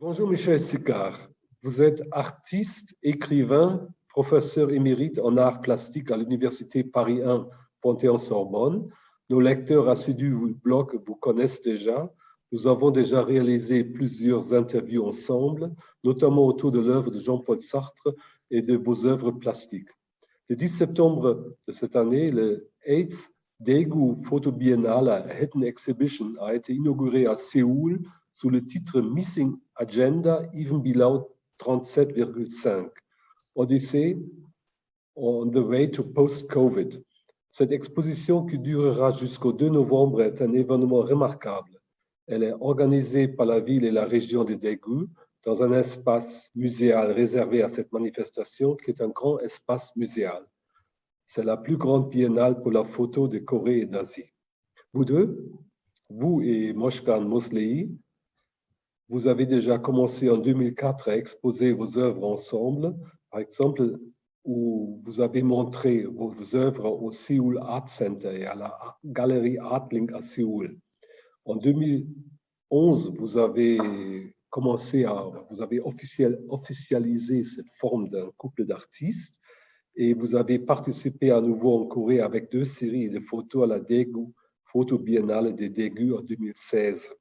Bonjour Michel Sicard, vous êtes artiste, écrivain, professeur émérite en arts plastiques à l'Université Paris 1 Panthéon-Sorbonne. Nos lecteurs assidus du blog vous connaissent déjà. Nous avons déjà réalisé plusieurs interviews ensemble, notamment autour de l'œuvre de Jean-Paul Sartre et de vos œuvres plastiques. Le 10 septembre de cette année, le 8th Daegu Photo Biennale Hidden Exhibition a été inauguré à Séoul sous le titre Missing Agenda Even Below 37,5 Odyssey on the Way to Post-COVID. Cette exposition qui durera jusqu'au 2 novembre est un événement remarquable. Elle est organisée par la ville et la région de Daegu dans un espace muséal réservé à cette manifestation qui est un grand espace muséal. C'est la plus grande biennale pour la photo de Corée et d'Asie. Vous deux, vous et Moshkan Mosley, vous avez déjà commencé en 2004 à exposer vos œuvres ensemble, par exemple, où vous avez montré vos œuvres au Seoul Art Center et à la Galerie Artlink à Séoul. En 2011, vous avez officialisé cette forme d'un couple d'artistes et vous avez participé à nouveau en Corée avec 2 séries de photos à la Daegu Photo Biennale de Daegu en 2016.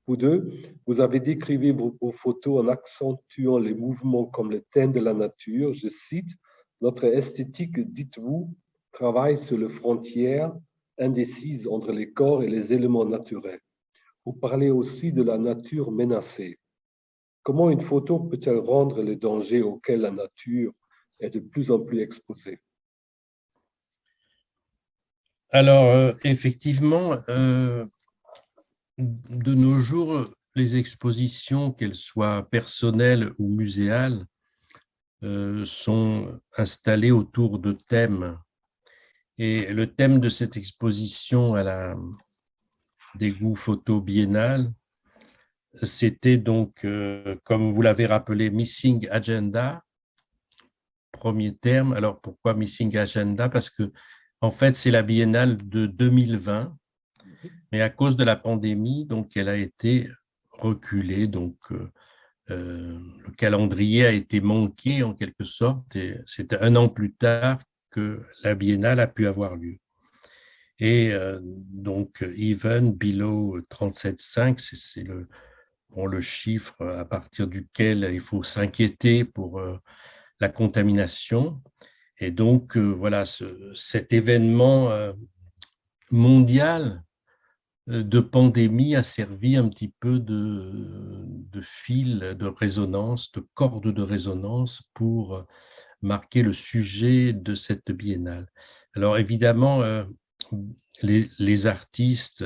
Vous deux, vous avez décrit vos photos en accentuant les mouvements comme le thème de la nature. Je cite, « Notre esthétique, dites-vous, travaille sur les frontières indécises entre les corps et les éléments naturels. » Vous parlez aussi de la nature menacée. Comment une photo peut-elle rendre les dangers auxquels la nature est de plus en plus exposée? Alors, effectivement, de nos jours, les expositions, qu'elles soient personnelles ou muséales, sont installées autour de thèmes. Et le thème de cette exposition à la Daegu Photo Biennale, c'était donc, comme vous l'avez rappelé, Missing Agenda, premier terme. Alors, pourquoi Missing Agenda? Parce que, en fait, c'est la biennale de 2020, mais à cause de la pandémie, donc, elle a été reculée. Donc, le calendrier a été manqué en quelque sorte, et c'est 1 an plus tard que la biennale a pu avoir lieu. Et donc, even below 37,5, c'est le chiffre à partir duquel il faut s'inquiéter pour la contamination. Et donc, voilà, cet événement mondial de pandémie a servi un petit peu de fil de résonance, de corde de résonance pour marquer le sujet de cette biennale. Alors évidemment, les artistes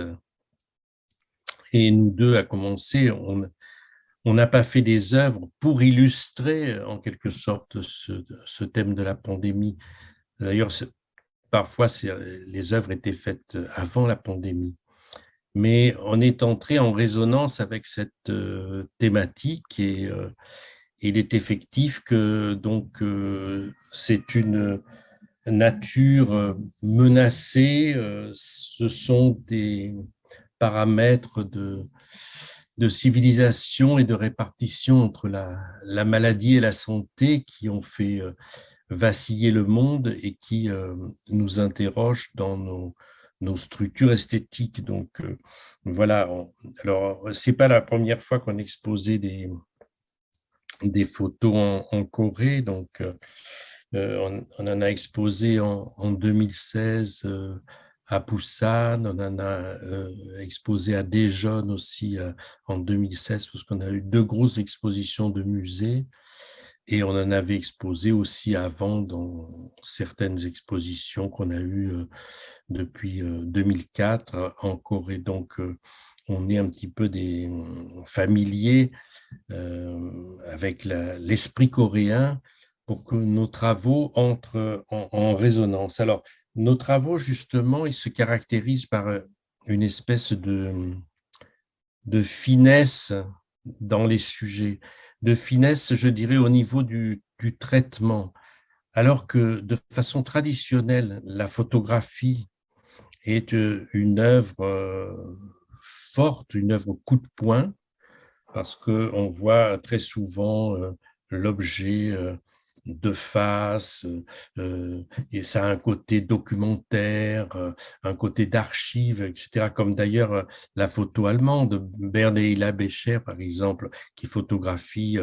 et nous deux à commencer, on n'a pas fait des œuvres pour illustrer en quelque sorte ce thème de la pandémie. D'ailleurs, parfois, les œuvres étaient faites avant la pandémie. Mais on est entré en résonance avec cette thématique et il est effectif que donc c'est une nature menacée, ce sont des paramètres de civilisation et de répartition entre la maladie et la santé qui ont fait vaciller le monde et qui nous interrogent dans nos structures esthétiques. Donc, voilà. Alors, ce n'est pas la première fois qu'on exposait des photos en Corée. Donc, on en a exposé en 2016 à Busan, on en a exposé à Daejeon aussi en 2016, parce qu'on a eu 2 grosses expositions de musées. Et on en avait exposé aussi avant dans certaines expositions qu'on a eues depuis 2004 en Corée. Donc, on est un petit peu des familiers avec l'esprit coréen pour que nos travaux entrent en résonance. Alors, nos travaux, justement, ils se caractérisent par une espèce de finesse dans les sujets, de finesse, je dirais, au niveau du traitement. Alors que de façon traditionnelle, la photographie est une œuvre forte, une œuvre coup de poing, parce qu'on voit très souvent l'objet de face, et ça a un côté documentaire, un côté d'archive, etc., comme d'ailleurs la photo allemande, Bernhard Becher, par exemple, qui photographie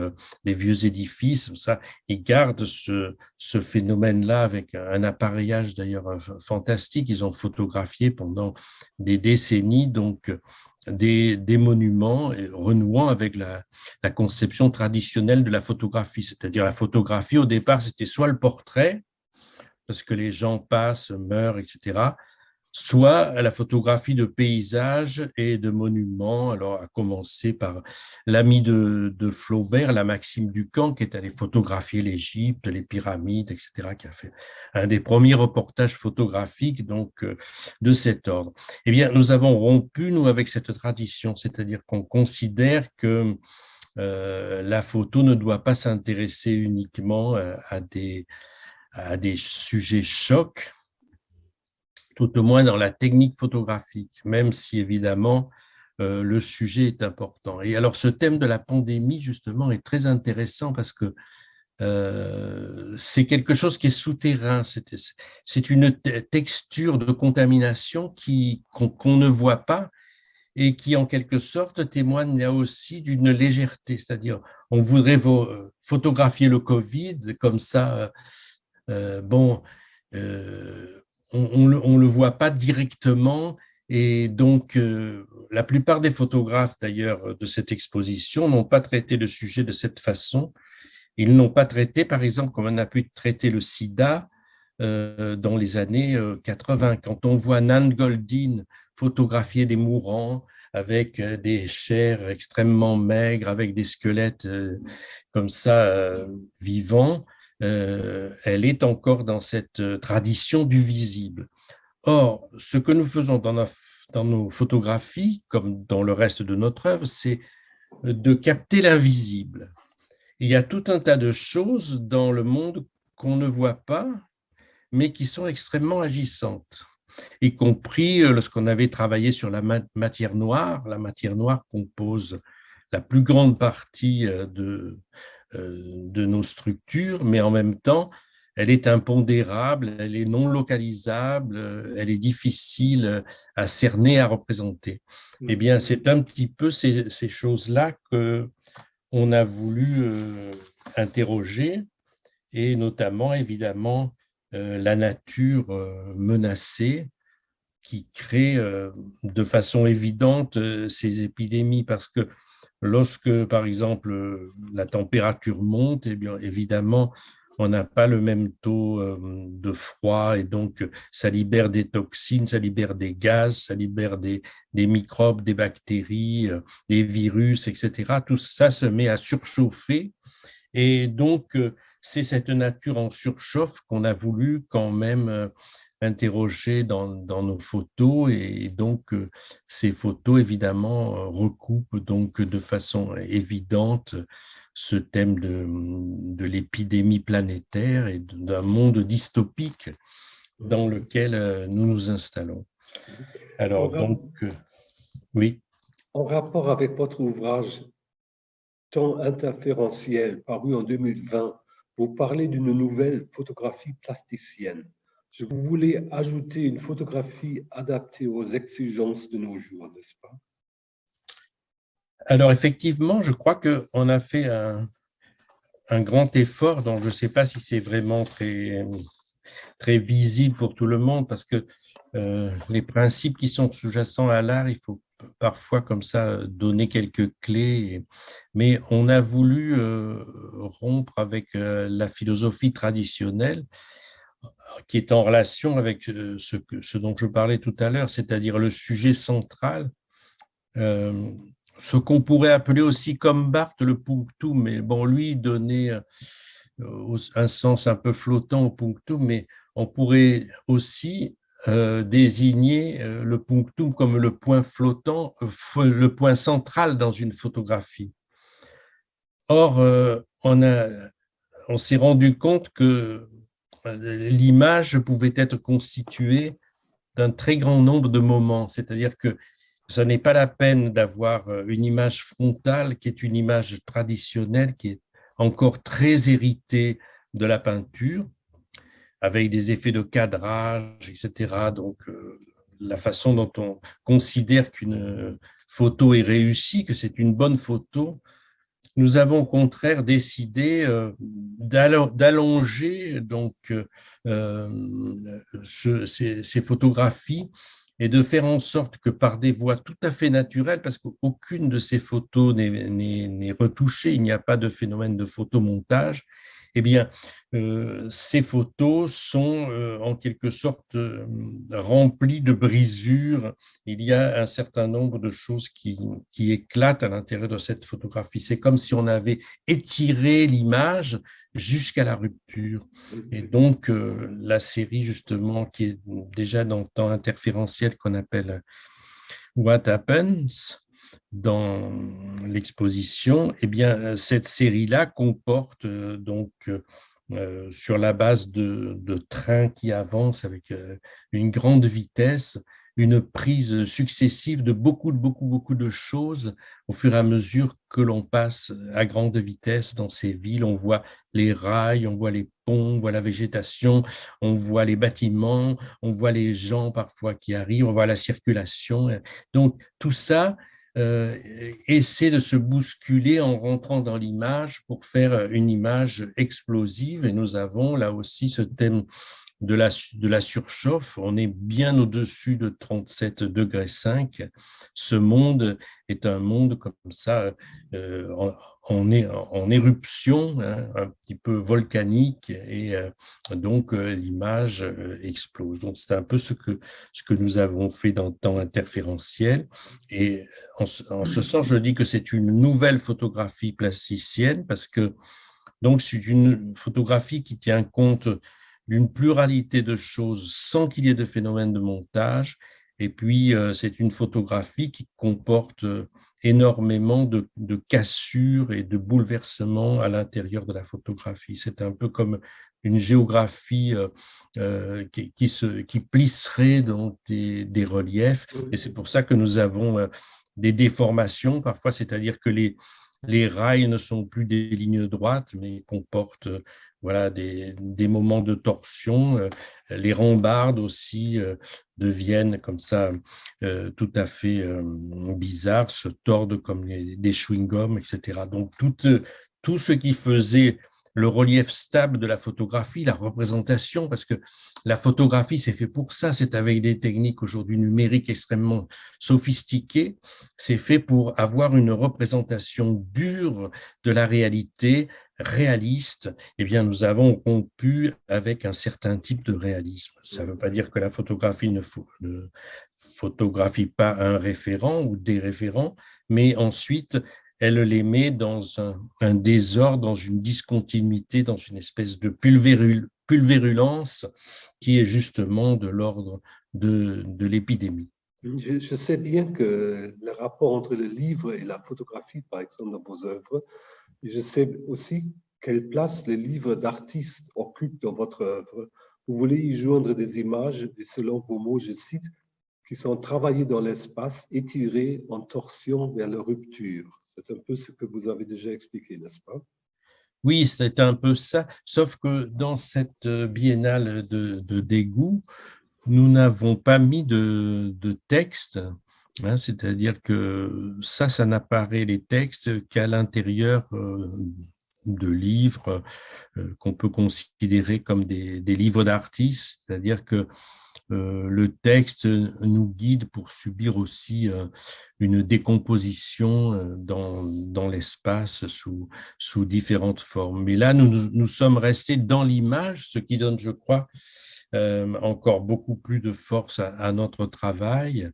des vieux édifices, ça, il garde ce phénomène-là avec un appareillage d'ailleurs fantastique. Ils ont photographié pendant des décennies, donc des monuments, renouant avec la conception traditionnelle de la photographie. C'est-à-dire la photographie, au départ, c'était soit le portrait, parce que les gens passent, meurent, etc., soit la photographie de paysages et de monuments, alors à commencer par l'ami de Flaubert, la Maxime Ducamp, qui est allé photographier l'Égypte, les pyramides, etc., qui a fait un des premiers reportages photographiques donc, de cet ordre. Eh bien, nous avons rompu, nous, avec cette tradition, c'est-à-dire qu'on considère que la photo ne doit pas s'intéresser uniquement à des sujets chocs, tout au moins dans la technique photographique, même si évidemment le sujet est important. Et alors ce thème de la pandémie, justement, est très intéressant parce que c'est quelque chose qui est souterrain, c'est une texture de contamination qu'on ne voit pas et qui, en quelque sorte, témoigne là aussi d'une légèreté, c'est-à-dire on voudrait photographier le Covid comme ça, bon, on ne le voit pas directement, et donc la plupart des photographes d'ailleurs de cette exposition n'ont pas traité le sujet de cette façon. Ils n'ont pas traité, par exemple, comme on a pu traiter le sida dans les années 80. Quand on voit Nan Goldin photographier des mourants avec des chairs extrêmement maigres, avec des squelettes comme ça vivants, elle est encore dans cette tradition du visible. Or, ce que nous faisons dans nos photographies, comme dans le reste de notre œuvre, c'est de capter l'invisible. Il y a tout un tas de choses dans le monde qu'on ne voit pas, mais qui sont extrêmement agissantes, y compris lorsqu'on avait travaillé sur la matière noire. La matière noire compose la plus grande partie de nos structures, mais en même temps, elle est impondérable, elle est non localisable, elle est difficile à cerner, à représenter. Eh bien, c'est un petit peu ces choses-là qu'on a voulu interroger, et notamment, évidemment, la nature menacée qui crée de façon évidente ces épidémies, parce que lorsque, par exemple, la température monte, eh bien, évidemment, on n'a pas le même taux de froid, et donc ça libère des toxines, ça libère des gaz, ça libère des microbes, des bactéries, des virus, etc. Tout ça se met à surchauffer, et donc c'est cette nature en surchauffe qu'on a voulu quand même interroger dans nos photos, et donc ces photos évidemment recoupent donc de façon évidente ce thème de l'épidémie planétaire et d'un monde dystopique dans lequel nous nous installons. Alors donc, oui. En rapport avec votre ouvrage Temps interférentiel, paru en 2020, vous parlez d'une nouvelle photographie plasticienne. Je voulais ajouter une photographie adaptée aux exigences de nos jours, n'est-ce pas? Alors effectivement, je crois qu'on a fait un grand effort, dont je ne sais pas si c'est vraiment très visible pour tout le monde, parce que les principes qui sont sous-jacents à l'art, il faut parfois comme ça donner quelques clés, mais on a voulu rompre avec la philosophie traditionnelle qui est en relation avec ce dont je parlais tout à l'heure, c'est-à-dire le sujet central, ce qu'on pourrait appeler aussi comme Barthes le punctum, mais bon, lui donnait un sens un peu flottant au punctum, mais on pourrait aussi désigner le punctum comme le point flottant, le point central dans une photographie. Or, on s'est rendu compte que l'image pouvait être constituée d'un très grand nombre de moments, c'est-à-dire que ça n'est pas la peine d'avoir une image frontale qui est une image traditionnelle, qui est encore très héritée de la peinture, avec des effets de cadrage, etc. Donc, la façon dont on considère qu'une photo est réussie, que c'est une bonne photo, nous avons au contraire décidé d'allonger donc ces photographies et de faire en sorte que par des voies tout à fait naturelles, parce qu'aucune de ces photos n'est retouchée, il n'y a pas de phénomène de photomontage, eh bien, ces photos sont en quelque sorte remplies de brisures. Il y a un certain nombre de choses qui éclatent à l'intérieur de cette photographie. C'est comme si on avait étiré l'image jusqu'à la rupture. Et donc, la série, justement, qui est déjà dans le temps interférentiel qu'on appelle What Happens dans l'exposition, eh bien, cette série-là comporte sur la base de trains qui avancent avec une grande vitesse, une prise successive de beaucoup de choses au fur et à mesure que l'on passe à grande vitesse dans ces villes. On voit les rails, on voit les ponts, on voit la végétation, on voit les bâtiments, on voit les gens parfois qui arrivent, on voit la circulation. Donc, tout ça essaie de se bousculer en rentrant dans l'image pour faire une image explosive. Et nous avons là aussi ce thème de la surchauffe. On est bien au-dessus de 37 degrés 5. Ce monde est un monde comme ça, en éruption, hein, un petit peu volcanique, et donc l'image explose. Donc c'est un peu ce que nous avons fait dans le temps interférentiel. Et en ce sens, je dis que c'est une nouvelle photographie plasticienne parce que donc c'est une photographie qui tient compte d'une pluralité de choses sans qu'il y ait de phénomène de montage. Et puis, c'est une photographie qui comporte énormément de cassures et de bouleversements à l'intérieur de la photographie. C'est un peu comme une géographie qui plisserait dans des reliefs. Et c'est pour ça que nous avons des déformations parfois, c'est-à-dire que les rails ne sont plus des lignes droites, mais comportent voilà, des moments de torsion. Les rambardes aussi deviennent comme ça tout à fait bizarres, se tordent comme des chewing-gums, etc. Donc tout ce qui faisait le relief stable de la photographie, la représentation, parce que la photographie, c'est fait pour ça, c'est avec des techniques aujourd'hui numériques extrêmement sophistiquées, c'est fait pour avoir une représentation dure de la réalité, réaliste. Eh bien, nous avons rompu avec un certain type de réalisme. Ça ne veut pas dire que la photographie ne photographie pas un référent ou des référents, mais ensuite, elle les met dans un désordre, dans une discontinuité, dans une espèce de pulvérulence qui est justement de l'ordre de l'épidémie. Je sais bien que le rapport entre le livre et la photographie, par exemple, dans vos œuvres, je sais aussi quelle place les livres d'artistes occupent dans votre œuvre. Vous voulez y joindre des images, et selon vos mots, je cite, qui sont travaillées dans l'espace, étirées en torsion vers la rupture. C'est un peu ce que vous avez déjà expliqué, n'est-ce pas? Oui, c'est un peu ça, sauf que dans cette biennale de dégoût, nous n'avons pas mis de texte, hein, c'est-à-dire que ça n'apparaît les textes qu'à l'intérieur de livres qu'on peut considérer comme des livres d'artistes, c'est-à-dire que le texte nous guide pour subir aussi une décomposition dans l'espace sous différentes formes. Mais là, nous sommes restés dans l'image, ce qui donne, je crois, encore beaucoup plus de force à notre travail.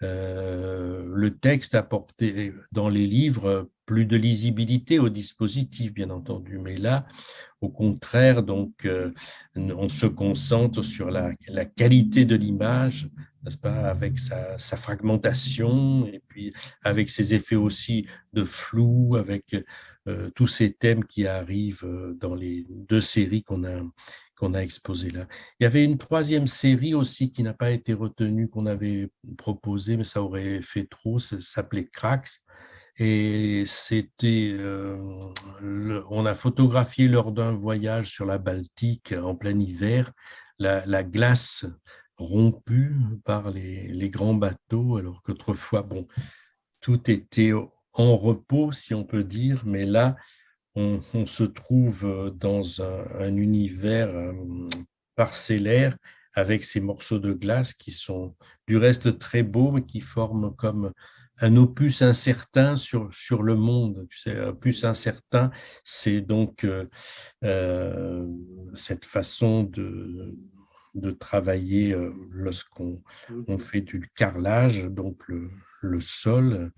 Le texte apportait dans les livres plus de lisibilité au dispositif, bien entendu, mais là, au contraire, donc, on se concentre sur la qualité de l'image, n'est-ce pas, avec sa fragmentation et puis avec ses effets aussi de flou, avec tous ces thèmes qui arrivent dans les deux séries qu'on qu'on a exposé là. Il y avait une troisième série aussi qui n'a pas été retenue, qu'on avait proposée, mais ça aurait fait trop, ça s'appelait Cracks. Et c'était, on a photographié lors d'un voyage sur la Baltique en plein hiver, la glace rompue par les grands bateaux, alors qu'autrefois, bon, tout était en repos, si on peut dire, mais là, on se trouve dans un univers parcellaire avec ces morceaux de glace qui sont du reste très beaux, mais qui forment comme un opus incertain sur le monde. Tu sais, un opus incertain, c'est donc euh, cette façon de travailler lorsqu'on fait du carrelage, donc le sol,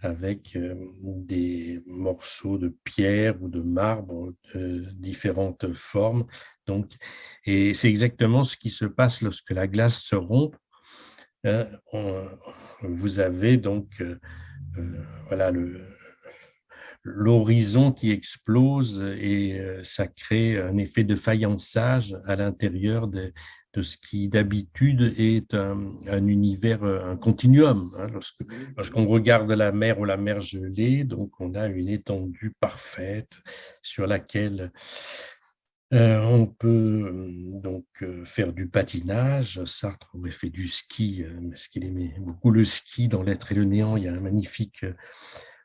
avec des morceaux de pierre ou de marbre de différentes formes. Donc, et c'est exactement ce qui se passe lorsque la glace se rompt. Hein. Vous avez donc voilà, l'horizon qui explose et ça crée un effet de faïençage à l'intérieur de ce qui d'habitude est un univers, un continuum. Hein. Lorsqu'on regarde la mer ou la mer gelée, donc on a une étendue parfaite sur laquelle on peut donc faire du patinage. Sartre aurait fait du ski, parce qu'il aimait beaucoup le ski dans L'Être et le néant. Il y a un magnifique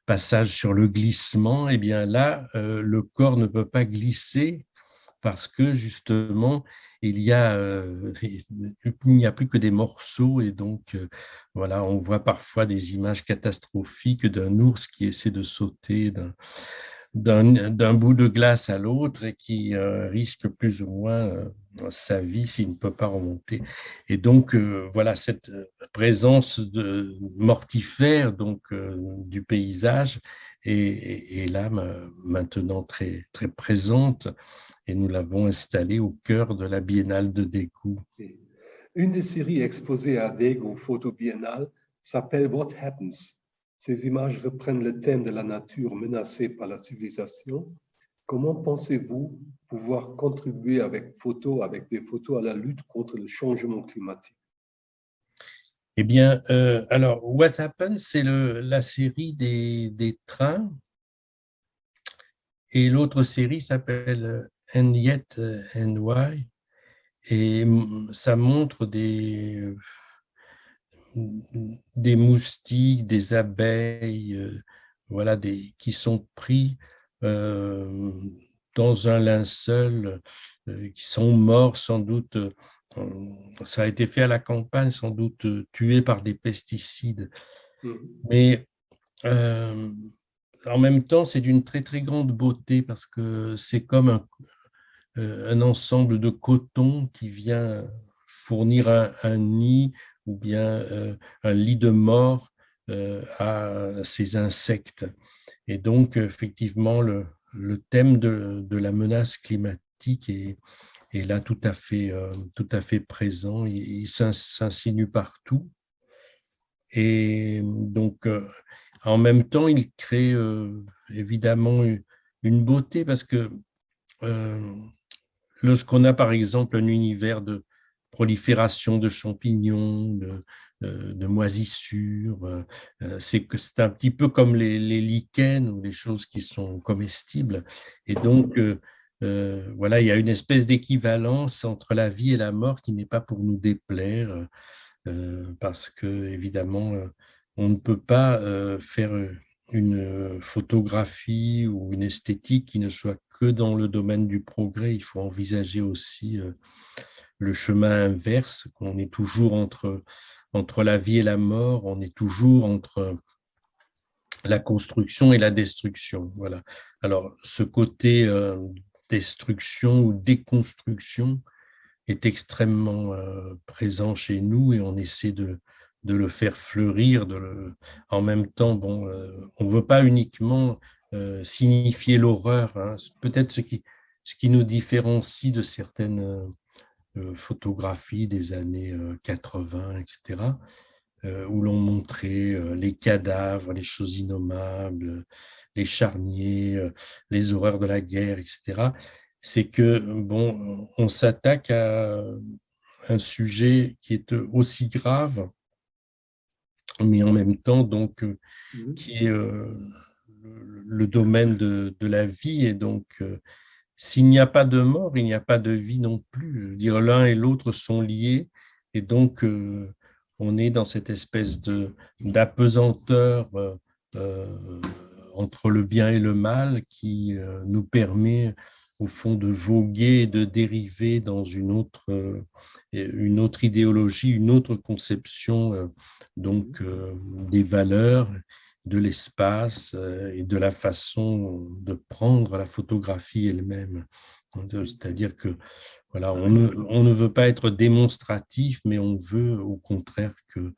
passage sur le glissement. Et bien là, le corps ne peut pas glisser parce que justement, il n'y a plus que des morceaux et donc voilà, on voit parfois des images catastrophiques d'un ours qui essaie de sauter d'un bout de glace à l'autre et qui risque plus ou moins sa vie s'il ne peut pas remonter. Et donc, voilà, cette présence mortifère donc, du paysage est là maintenant très, très présente et nous l'avons installée au cœur de la Biennale de Daegu. Une des séries exposées à Daegu Photo Biennale s'appelle What Happens. Ces images reprennent le thème de la nature menacée par la civilisation. Comment pensez-vous pouvoir contribuer avec des photos à la lutte contre le changement climatique? Eh bien, alors, What Happens, c'est la série des trains et l'autre série s'appelle And Yet and Why et ça montre des moustiques, des abeilles, voilà, qui sont pris euh, dans un linceul, qui sont morts sans doute. Ça a été fait à la campagne, sans doute tués par des pesticides. Mais en même temps, c'est d'une très très grande beauté parce que c'est comme un ensemble de coton qui vient fournir un nid ou bien un lit de mort à ces insectes. Et donc, effectivement, le thème de la menace climatique est là tout à fait présent. Il s'insinue partout. Et donc, en même temps, il crée évidemment une beauté parce que euh, lorsqu'on a par exemple un univers de prolifération de champignons, de moisissures, c'est un petit peu comme les lichens ou les choses qui sont comestibles. Et donc, voilà, il y a une espèce d'équivalence entre la vie et la mort qui n'est pas pour nous déplaire, parce que évidemment, on ne peut pas faire une photographie ou une esthétique qui ne soit que dans le domaine du progrès. Il faut envisager aussi le chemin inverse, qu'on est toujours entre la vie et la mort, on est toujours entre la construction et la destruction. Voilà. Alors, ce côté destruction ou déconstruction est extrêmement présent chez nous et on essaie de le faire fleurir. En même temps, bon, on ne veut pas uniquement signifier l'horreur. Hein. Peut-être ce qui nous différencie de certaines photographies des années 80, etc., où l'on montrait les cadavres, les choses innommables, les charniers, les horreurs de la guerre, etc. c'est que, bon, on s'attaque à un sujet qui est aussi grave, mais en même temps, donc, Mhm. qui est le domaine de la vie. Et donc, s'il n'y a pas de mort, il n'y a pas de vie non plus. Je veux dire, l'un et l'autre sont liés. Et donc, on est dans cette espèce d'apesanteur euh, entre le bien et le mal qui nous permet, au fond, de voguer et de dériver dans une autre idéologie, une autre conception Mhm. donc, des valeurs, de l'espace et de la façon de prendre la photographie elle-même. C'est-à-dire que voilà, on ne veut pas être démonstratif, mais on veut au contraire que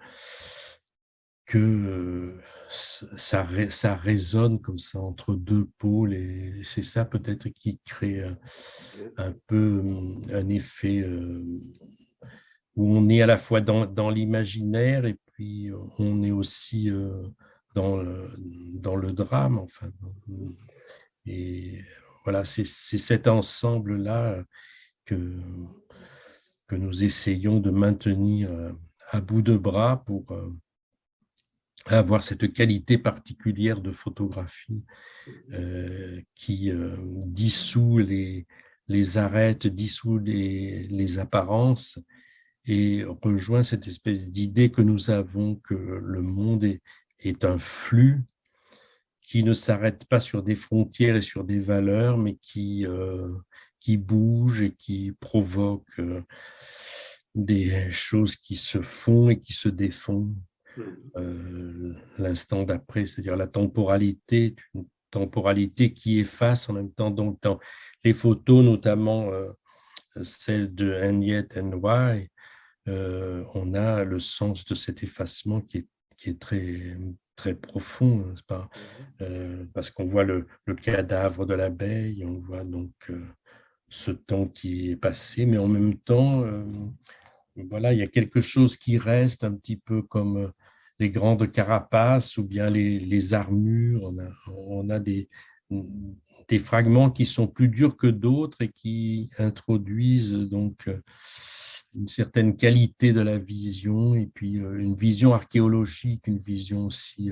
ça résonne comme ça entre deux pôles, et c'est ça peut-être qui crée un peu un effet où on est à la fois dans l'imaginaire et puis on est aussi dans le drame, enfin. Et voilà, c'est cet ensemble-là que, que nous essayons de maintenir à bout de bras pour avoir cette qualité particulière de photographie qui dissout les arêtes, dissout les apparences et rejoint cette espèce d'idée que nous avons que le monde est un flux qui ne s'arrête pas sur des frontières et sur des valeurs, mais qui bouge et qui provoque des choses qui se font et qui se défont Mhm. l'instant d'après, c'est-à-dire la temporalité est une temporalité qui efface en même temps. Donc, dans les photos, notamment celle de And Yet and Why, on a le sens de cet effacement qui est très, très profond, n'est-ce pas? Parce qu'on voit le cadavre de l'abeille, on voit donc ce temps qui est passé, mais en même temps, voilà, il y a quelque chose qui reste un petit peu comme les grandes carapaces ou bien les armures. On a des fragments qui sont plus durs que d'autres et qui introduisent donc une certaine qualité de la vision et puis une vision archéologique, une vision aussi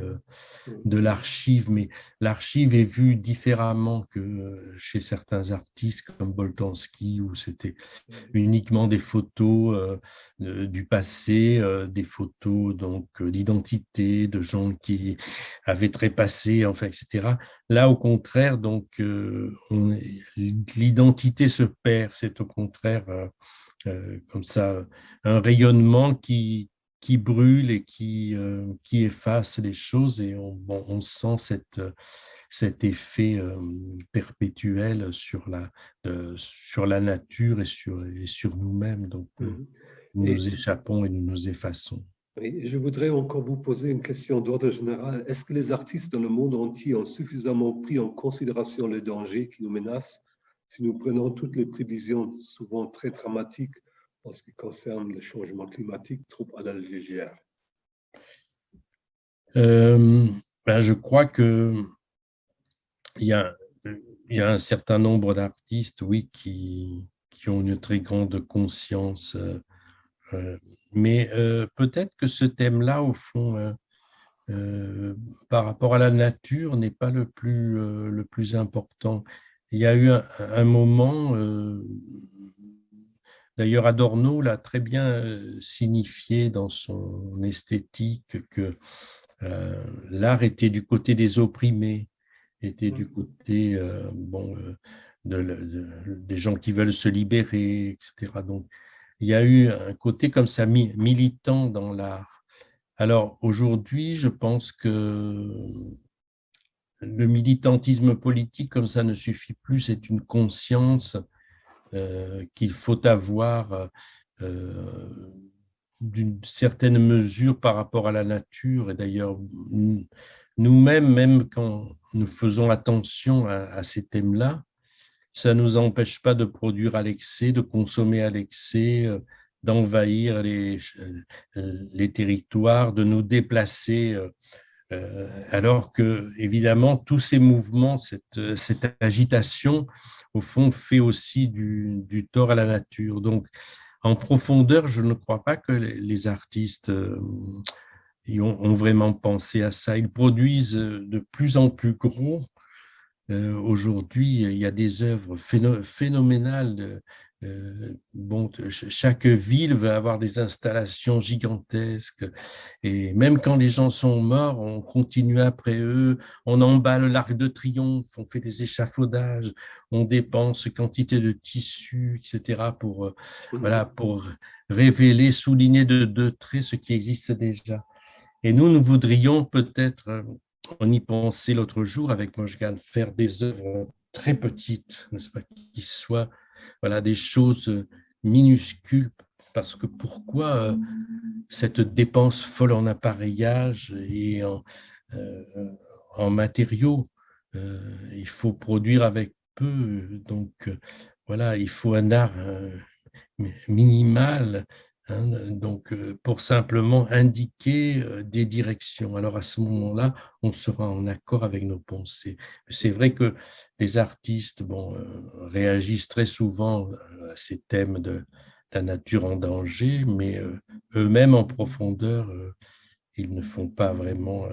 de l'archive, mais l'archive est vue différemment que chez certains artistes comme Boltanski, où c'était uniquement des photos du passé, des photos donc d'identité, de gens qui avaient trépassé, enfin, etc. Là, au contraire, donc, l'identité se perd. C'est au contraire comme ça un rayonnement qui brûle et qui efface les choses, et bon, on sent cet effet perpétuel sur la nature et sur nous-mêmes. Donc, Mhm. nous nous Et, échappons et nous nous effaçons. et je voudrais encore vous poser une question d'ordre général. Est-ce que les artistes dans le monde entier ont suffisamment pris en considération les dangers qui nous menacent si nous prenons toutes les prévisions, souvent très dramatiques, en ce qui concerne le changement climatique, trop à la légère? Euh, je crois que il y a, il y a un certain nombre d'artistes, oui, qui ont une très grande conscience, mais peut-être que ce thème-là, au fond, par rapport à la nature, n'est pas le plus important. Il y a eu un moment, d'ailleurs Adorno l'a très bien signifié dans son esthétique, que l'art était du côté des opprimés, était du côté bon, des gens qui veulent se libérer, etc. Donc, il y a eu un côté comme ça militant dans l'art. Alors aujourd'hui, je pense que le militantisme politique comme ça ne suffit plus, c'est une conscience qu'il faut avoir d'une certaine mesure par rapport à la nature. Et d'ailleurs, nous-mêmes, même quand nous faisons attention à ces thèmes-là, ça ne nous empêche pas de produire à l'excès, de consommer à l'excès, d'envahir les territoires, de nous déplacer Alors que, évidemment, tous ces mouvements, cette agitation, au fond, fait aussi du tort à la nature. Donc, en profondeur, je ne crois pas que les artistes ont vraiment pensé à ça. Ils produisent de plus en plus gros. Aujourd'hui, il y a des œuvres phénoménales. Bon, chaque ville va avoir des installations gigantesques. Et même quand les gens sont morts, on continue après eux, on emballe l'Arc de Triomphe, on fait des échafaudages, on dépense quantité de tissus, etc., voilà, pour révéler, souligner de deux traits ce qui existe déjà. Et nous voudrions peut-être, on y pensait l'autre jour avec Mojgan, faire des œuvres très petites, n'est-ce pas, qui soient voilà, des choses minuscules, parce que pourquoi cette dépense folle en appareillage et euh, en matériaux? Il faut produire avec peu, donc voilà, il faut un art minimal, hein, donc pour simplement indiquer des directions. Alors à ce moment-là, on sera en accord avec nos pensées. C'est vrai que les artistes réagissent très souvent à ces thèmes de la nature en danger, mais eux-mêmes en profondeur, ils ne font pas vraiment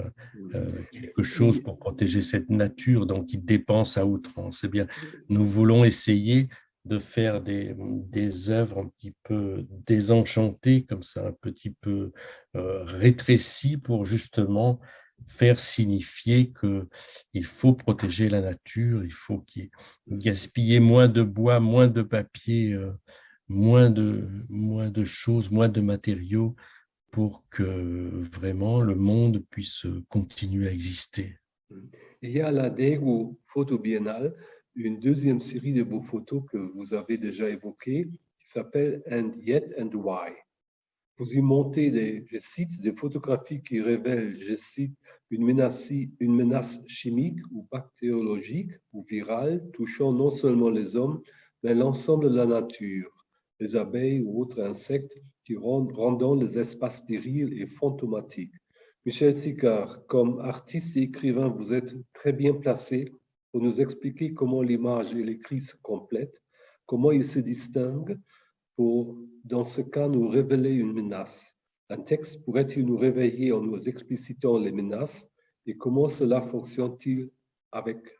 quelque chose pour protéger cette nature, donc ils dépensent à outrance. Eh bien, nous voulons essayer de faire des œuvres un petit peu désenchantées, comme ça, un petit peu rétrécies, pour justement faire signifier qu'il faut protéger la nature, il faut qu'il gaspiller moins de bois, moins de papier, moins de choses, moins de matériaux, pour que vraiment le monde puisse continuer à exister. Il y a à la Daegu Photo Biennale une deuxième série de vos photos que vous avez déjà évoquées qui s'appelle And Yet and Why. Vous y montez, je cite, des photographies qui révèlent, je cite, une menace chimique ou bactériologique ou virale touchant non seulement les hommes, mais l'ensemble de la nature, les abeilles ou autres insectes qui rendant les espaces stériles et fantomatiques. Michel Sicard, comme artiste et écrivain, vous êtes très bien placé pour nous expliquer comment l'image et l'écrit se complètent, comment ils se distinguent pour, dans ce cas, nous révéler une menace. Un texte pourrait-il nous réveiller en nous explicitant les menaces et comment cela fonctionne-t-il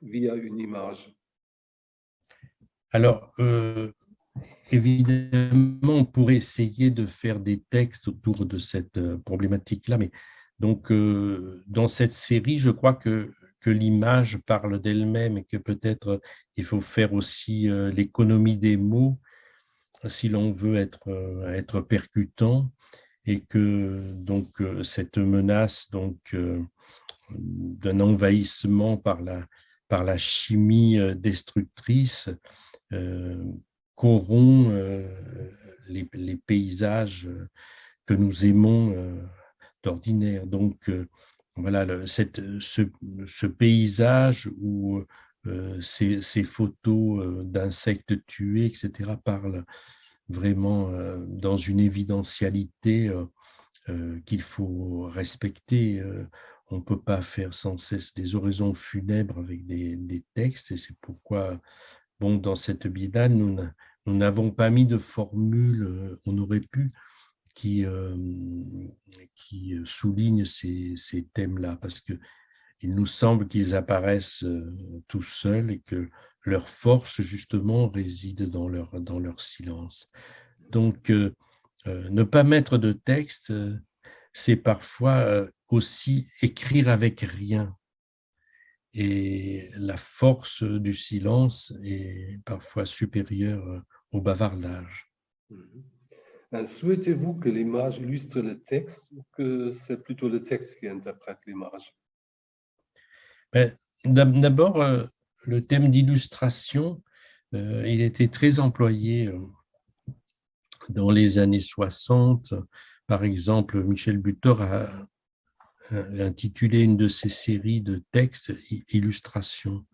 via une image? Alors, évidemment, on pourrait essayer de faire des textes autour de cette problématique-là, mais donc, dans cette série, je crois que l'image parle d'elle-même et que peut-être il faut faire aussi l'économie des mots si l'on veut être percutant, et que donc cette menace d'un envahissement par la chimie destructrice euh, corrompt les paysages que nous aimons d'ordinaire. Donc, voilà, ce paysage où ces photos d'insectes tués, etc., parlent vraiment dans une évidentialité qu'il faut respecter. On ne peut pas faire sans cesse des oraisons funèbres avec des textes, et c'est pourquoi, bon, dans cette biennale, nous n'avons pas mis de formule, on aurait pu, qui, qui souligne ces thèmes-là, parce qu'il nous semble qu'ils apparaissent tout seuls et que leur force, justement, réside dans leur silence. Donc, ne pas mettre de texte, c'est parfois aussi écrire avec rien. Et la force du silence est parfois supérieure au bavardage. Souhaitez-vous que l'image illustre le texte ou que c'est plutôt le texte qui interprète l'image? Mais d'abord, le thème d'illustration, il était très employé dans les années 60. Par exemple, Michel Butor a intitulé une de ses séries de textes Illustrations.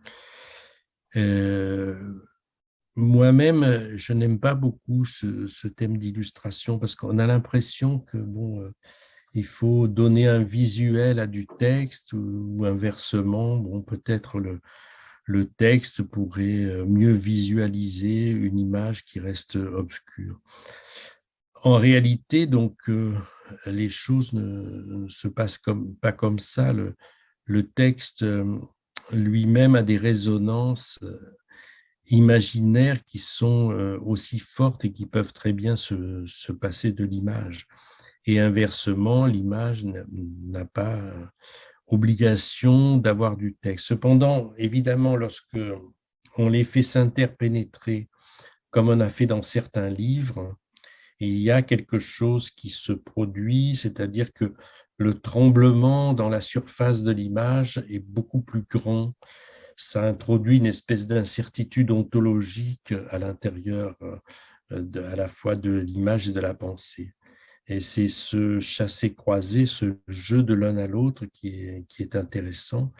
Moi-même, je n'aime pas beaucoup ce thème d'illustration parce qu'on a l'impression que, bon, il faut donner un visuel à du texte ou inversement, bon, peut-être le texte pourrait mieux visualiser une image qui reste obscure. En réalité, donc, les choses ne se passent pas comme ça. Le texte lui-même a des résonances imaginaires qui sont aussi fortes et qui peuvent très bien se passer de l'image. Et inversement, l'image n'a pas obligation d'avoir du texte. Cependant, évidemment, lorsque on les fait s'interpénétrer, comme on a fait dans certains livres, il y a quelque chose qui se produit, c'est-à-dire que le tremblement dans la surface de l'image est beaucoup plus grand. Ça introduit une espèce d'incertitude ontologique à l'intérieur à la fois de l'image et de la pensée. Et c'est ce chasser-croiser, ce jeu de l'un à l'autre qui est intéressant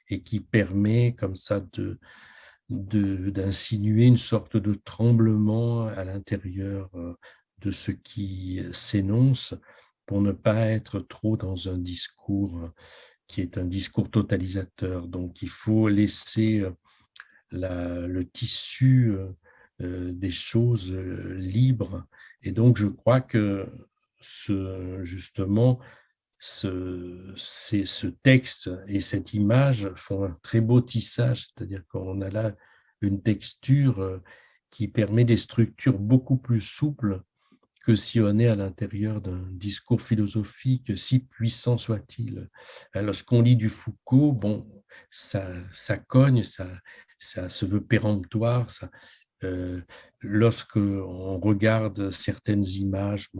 et qui permet comme ça d'insinuer une sorte de tremblement à l'intérieur de ce qui s'énonce pour ne pas être trop dans un discours qui est un discours totalisateur. Donc, il faut laisser le tissu des choses libres. Et donc, je crois que justement, ce texte et cette image font un très beau tissage, c'est-à-dire qu'on a là une texture qui permet des structures beaucoup plus souples que si on est à l'intérieur d'un discours philosophique, si puissant soit-il. Lorsqu'on lit du Foucault, bon, ça cogne, ça se veut péremptoire, lorsque on regarde certaines images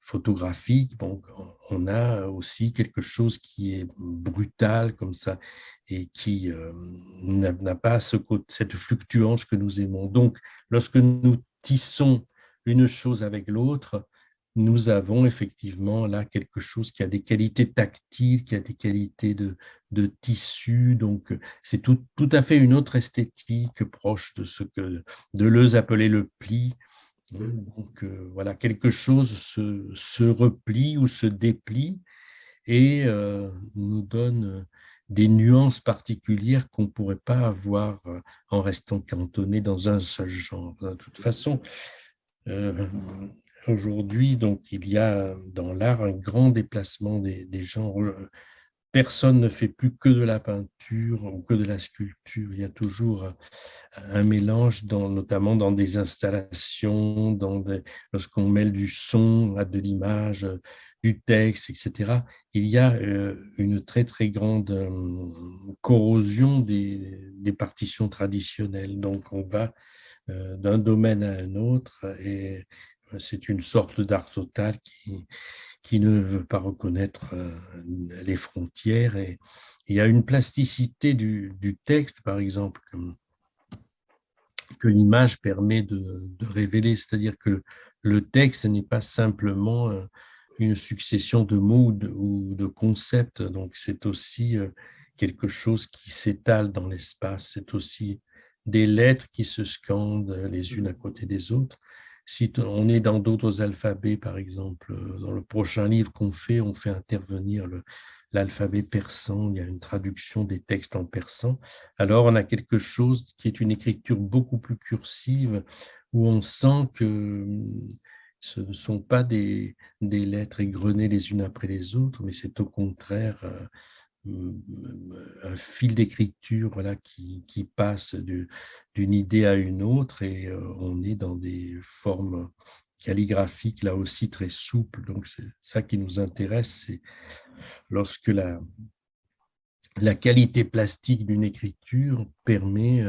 photographiques, bon, on a aussi quelque chose qui est brutal comme ça et qui n'a pas cette fluctuance que nous aimons. Donc, lorsque nous tissons une chose avec l'autre, nous avons effectivement là quelque chose qui a des qualités tactiles, qui a des qualités de tissu. Donc, c'est tout à fait une autre esthétique proche de ce que Deleuze appelait le pli. Donc, voilà, quelque chose se replie ou se déplie et nous donne des nuances particulières qu'on ne pourrait pas avoir en restant cantonné dans un seul genre. De toute façon, aujourd'hui, donc, il y a dans l'art un grand déplacement des genres. Personne ne fait plus que de la peinture ou que de la sculpture. Il y a toujours un mélange, notamment dans des installations, lorsqu'on mêle du son à de l'image, du texte, etc. Il y a une très, très grande corrosion des partitions traditionnelles. Donc, on va d'un domaine à un autre et c'est une sorte d'art total qui ne veut pas reconnaître les frontières. Et il y a une plasticité du texte, par exemple, que l'image permet de révéler, c'est-à-dire que le texte n'est pas simplement une succession de mots ou de concepts, donc c'est aussi quelque chose qui s'étale dans l'espace, c'est aussi des lettres qui se scandent les unes à côté des autres. Si on est dans d'autres alphabets, par exemple, dans le prochain livre qu'on fait, on fait intervenir l'alphabet persan, il y a une traduction des textes en persan. Alors, on a quelque chose qui est une écriture beaucoup plus cursive, où on sent que ce ne sont pas des lettres égrenées les unes après les autres, mais c'est au contraire un fil d'écriture voilà, qui passe d'une idée à une autre et on est dans des formes calligraphiques là aussi très souples. Donc, c'est ça qui nous intéresse, c'est lorsque la qualité plastique d'une écriture permet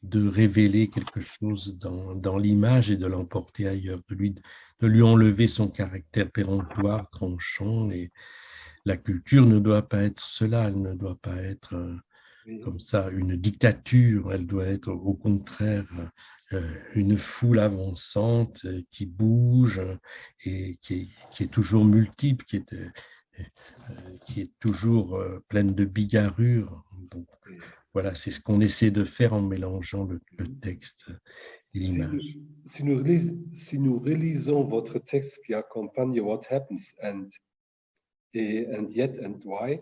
de révéler quelque chose dans l'image et de l'emporter ailleurs, de lui enlever son caractère péremptoire, tranchant. Et la culture ne doit pas être cela, elle ne doit pas être comme ça une dictature, elle doit être au contraire une foule avançante qui bouge et qui est toujours multiple, qui est toujours pleine de bigarrures. Donc, voilà, c'est ce qu'on essaie de faire en mélangeant le texte et l'image. Si nous relisons votre texte qui accompagne What Happens and et And Yet and Why,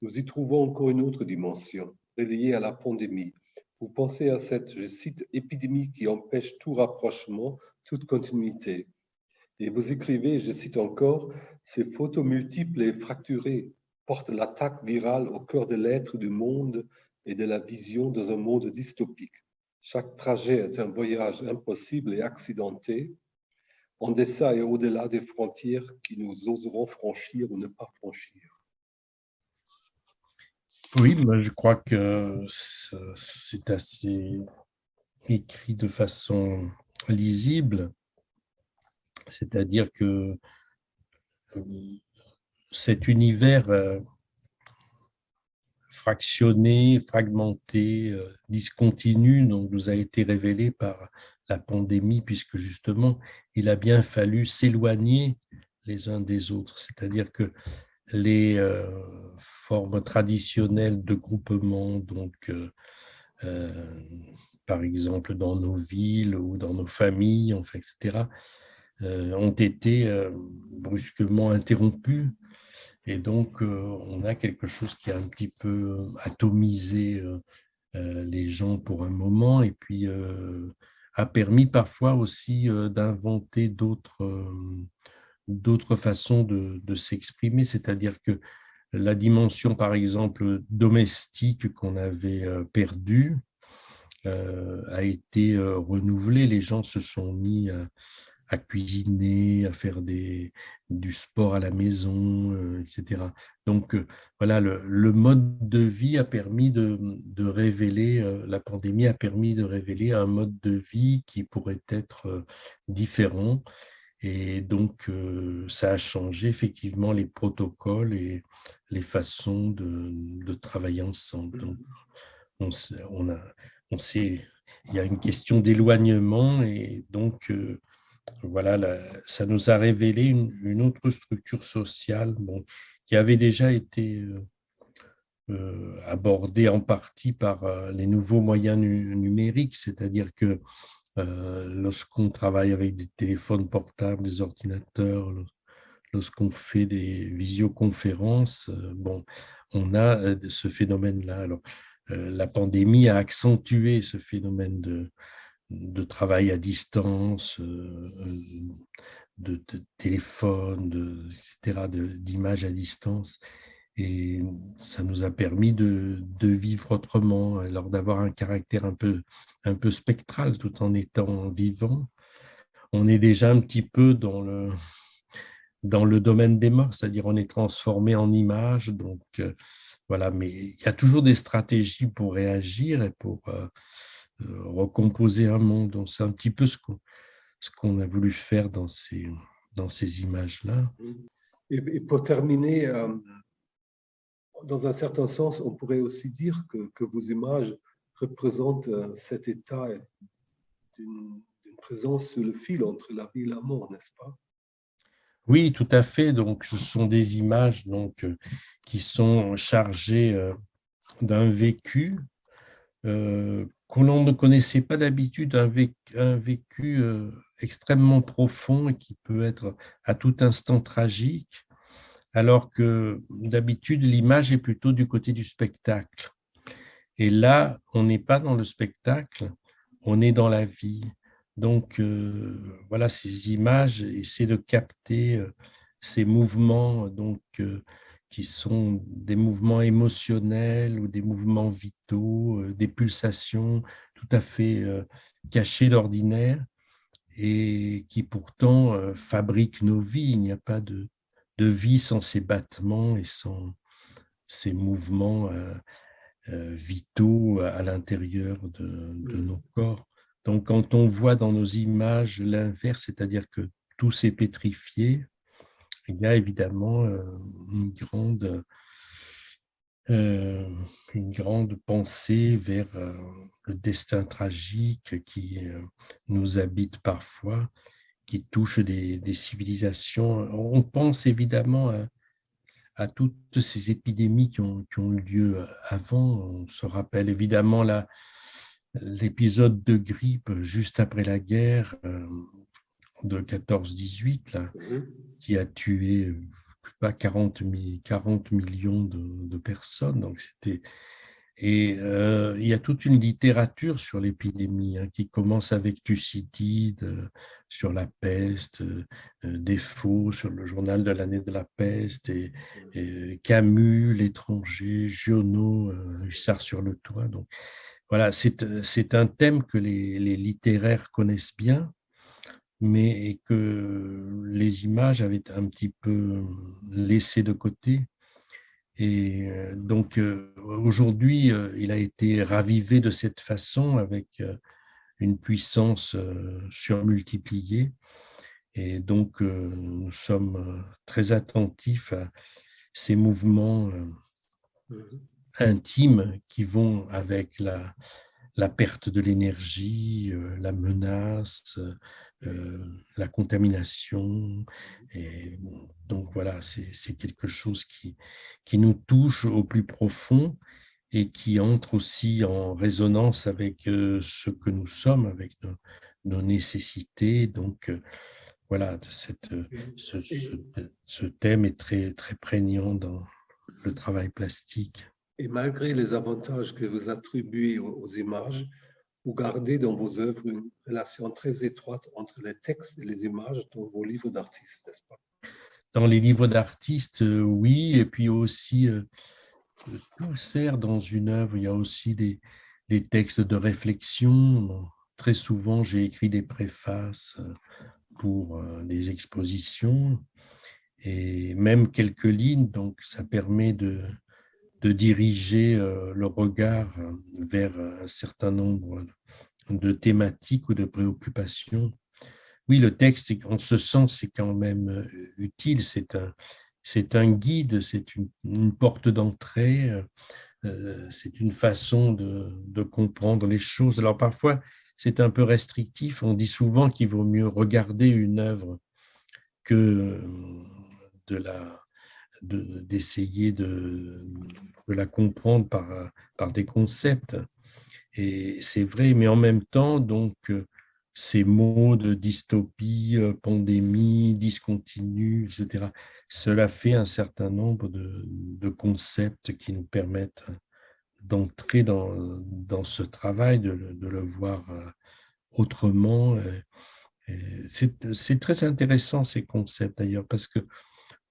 nous y trouvons encore une autre dimension, reliée à la pandémie. Vous pensez à cette, je cite, épidémie qui empêche tout rapprochement, toute continuité. Et vous écrivez, je cite encore, ces photos multiples et fracturées portent l'attaque virale au cœur de l'être du monde et de la vision dans un monde dystopique. Chaque trajet est un voyage impossible et accidenté, en deçà et au-delà des frontières qui nous oserons franchir ou ne pas franchir. Oui, moi, je crois que c'est assez écrit de façon lisible, c'est-à-dire que cet univers fractionné, fragmenté, discontinu, donc nous a été révélé par la pandémie, puisque justement, il a bien fallu s'éloigner les uns des autres, c'est-à-dire que les formes traditionnelles de groupement, donc par exemple dans nos villes ou dans nos familles, enfin, etc., ont été brusquement interrompues. Et donc, on a quelque chose qui a un petit peu atomisé les gens pour un moment et puis a permis parfois aussi d'inventer d'autres façons de s'exprimer, c'est-à-dire que la dimension, par exemple, domestique qu'on avait perdue a été renouvelée. Les gens se sont mis à cuisiner, à faire du sport à la maison, etc. Donc, voilà, le mode de vie a permis de révéler, la pandémie a permis de révéler un mode de vie qui pourrait être différent. Et donc, ça a changé effectivement les protocoles et les façons de travailler ensemble. Donc, on, sait- on a, on sait, il y a une question d'éloignement et donc, voilà, ça nous a révélé une autre structure sociale bon, qui avait déjà été abordée en partie par les nouveaux moyens numériques, c'est-à-dire que lorsqu'on travaille avec des téléphones portables, des ordinateurs, lorsqu'on fait des visioconférences, bon, on a ce phénomène-là. Alors, la pandémie a accentué ce phénomène de travail à distance, de téléphone, etc., d'images à distance. Et ça nous a permis de vivre autrement, alors d'avoir un caractère un peu spectral tout en étant vivant. On est déjà un petit peu dans le domaine des morts, c'est-à-dire on est transformé en image. Donc, voilà, mais il y a toujours des stratégies pour réagir et pour recomposer un monde. Donc, c'est un petit peu ce qu'on a voulu faire dans ces images-là. Et pour terminer, dans un certain sens, on pourrait aussi dire que vos images représentent cet état d'une présence sur le fil entre la vie et la mort, n'est-ce pas? Oui, tout à fait. Donc, ce sont des images donc, qui sont chargées d'un vécu que l'on ne connaissait pas d'habitude, un vécu extrêmement profond et qui peut être à tout instant tragique, alors que d'habitude, l'image est plutôt du côté du spectacle. Et là, on n'est pas dans le spectacle, on est dans la vie. Donc, voilà, ces images essaient de capter ces mouvements donc, qui sont des mouvements émotionnels ou des mouvements vitaux, des pulsations tout à fait cachées d'ordinaire et qui pourtant fabriquent nos vies. Il n'y a pas de vie sans ces battements et sans ces mouvements vitaux à l'intérieur de nos corps. Donc, quand on voit dans nos images l'inverse, c'est-à-dire que tout s'est pétrifié, il y a évidemment euh, une grande pensée vers le destin tragique qui nous habite parfois, qui touche des civilisations. On pense évidemment à toutes ces épidémies qui ont eu lieu avant. On se rappelle évidemment l'épisode de grippe juste après la guerre de 14-18, là, qui a tué pas 40 millions de personnes. Donc il y a toute une littérature sur l'épidémie qui commence avec Thucydide, sur la peste, Defoe sur le journal de l'année de la peste, et Camus, l'étranger, Giono, Hussard sur le toit. Donc voilà, c'est un thème que les littéraires connaissent bien, mais que les images avaient un petit peu laissé de côté. Et donc aujourd'hui, il a été ravivé de cette façon avec une puissance surmultipliée. Et donc nous sommes très attentifs à ces mouvements intimes qui vont avec la perte de l'énergie, la menace, la contamination. Et donc voilà, c'est quelque chose qui nous touche au plus profond et qui entre aussi en résonance avec ce que nous sommes, avec nos nécessités. Donc voilà, ce thème est très, très prégnant dans le travail plastique. Et malgré les avantages que vous attribuez aux images, vous gardez dans vos œuvres une relation très étroite entre les textes et les images dans vos livres d'artistes, n'est-ce pas? Dans les livres d'artistes, oui, et puis aussi, tout sert dans une œuvre. Il y a aussi des textes de réflexion. Très souvent, j'ai écrit des préfaces pour des expositions et même quelques lignes, donc ça permet de diriger le regard vers un certain nombre de thématiques ou de préoccupations. Oui, le texte, en ce sens, c'est quand même utile. C'est un guide, c'est une porte d'entrée, c'est une façon de comprendre les choses. Alors parfois, c'est un peu restrictif. On dit souvent qu'il vaut mieux regarder une œuvre que de d'essayer de la comprendre par des concepts. Et c'est vrai, mais en même temps, donc, ces mots de dystopie, pandémie, discontinu, etc., cela fait un certain nombre de concepts qui nous permettent d'entrer dans ce travail, de le voir autrement. C'est très intéressant ces concepts d'ailleurs, parce que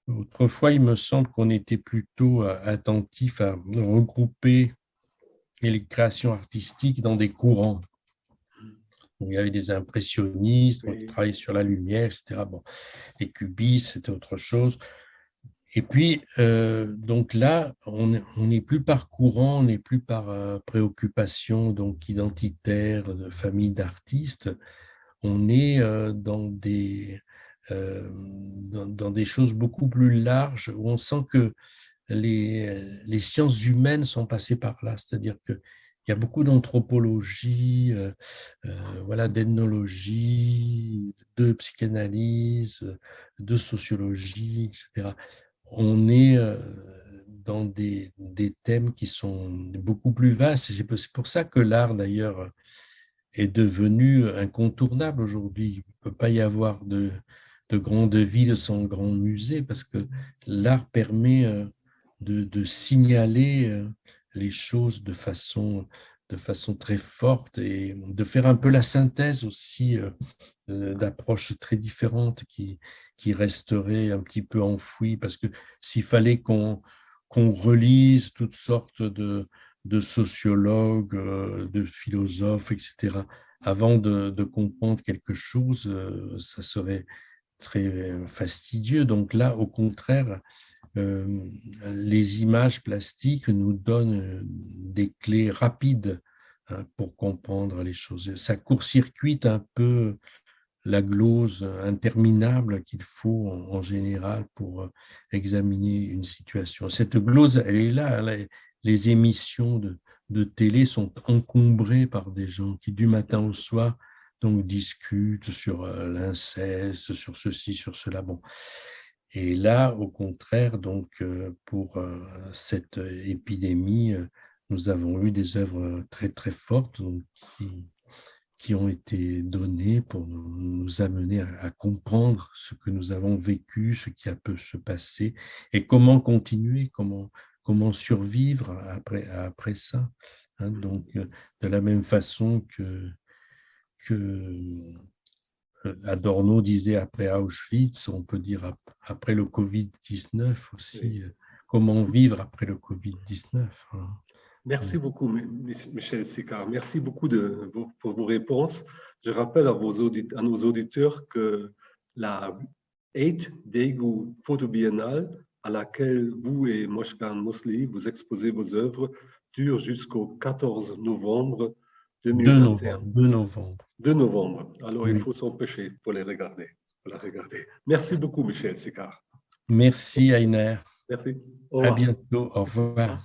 autrefois, il me semble qu'on était plutôt attentif à regrouper les créations artistiques dans des courants. Il y avait des impressionnistes qui Oui. travaillaient sur la lumière, etc. Bon, les cubistes, c'était autre chose. Et puis, donc là, on n'est plus par courant, on n'est plus par préoccupation donc identitaire, de famille d'artistes. On est dans des choses beaucoup plus larges où on sent que les sciences humaines sont passées par là, c'est-à-dire qu'il y a beaucoup d'anthropologie, voilà, d'ethnologie, de psychanalyse, de sociologie, etc. On est dans des thèmes qui sont beaucoup plus vastes. C'est pour ça que l'art, d'ailleurs, est devenu incontournable aujourd'hui. Il ne peut pas y avoir de grande ville sans grand musée parce que l'art permet de signaler les choses de façon très forte et de faire un peu la synthèse aussi d'approches très différentes qui resteraient un petit peu enfouies parce que s'il fallait qu'on relise toutes sortes de sociologues, de philosophes, etc., avant de comprendre quelque chose, ça serait très fastidieux. Donc là, au contraire, les images plastiques nous donnent des clés rapides pour comprendre les choses. Ça court-circuite un peu la glose interminable qu'il faut en général pour examiner une situation. Cette glose, elle est là. Les émissions de télé sont encombrées par des gens qui, du matin au soir, donc discutent sur l'inceste, sur ceci, sur cela. Bon. Et là, au contraire, donc, pour cette épidémie, nous avons eu des œuvres très, très fortes donc, qui ont été donnés pour nous amener à comprendre ce que nous avons vécu, ce qui a pu se passer et comment continuer, comment survivre après ça. Hein. Donc, de la même façon que Adorno disait après Auschwitz, on peut dire après le Covid-19 aussi, Oui. comment vivre après le Covid-19. Hein. Merci beaucoup, Michel Sicard. Merci beaucoup pour vos réponses. Je rappelle à nos auditeurs que la 8 Daegu Photo Biennale, à laquelle vous et Moshkan Mosley vous exposez vos œuvres, dure jusqu'au 14 novembre 2 2021. novembre, 2 novembre. 2 novembre. Alors, il Oui. faut s'empêcher pour les regarder. Pour la regarder. Merci beaucoup, Michel Sicard. Merci, Ainer. Merci. Au À revoir. bientôt. Au revoir.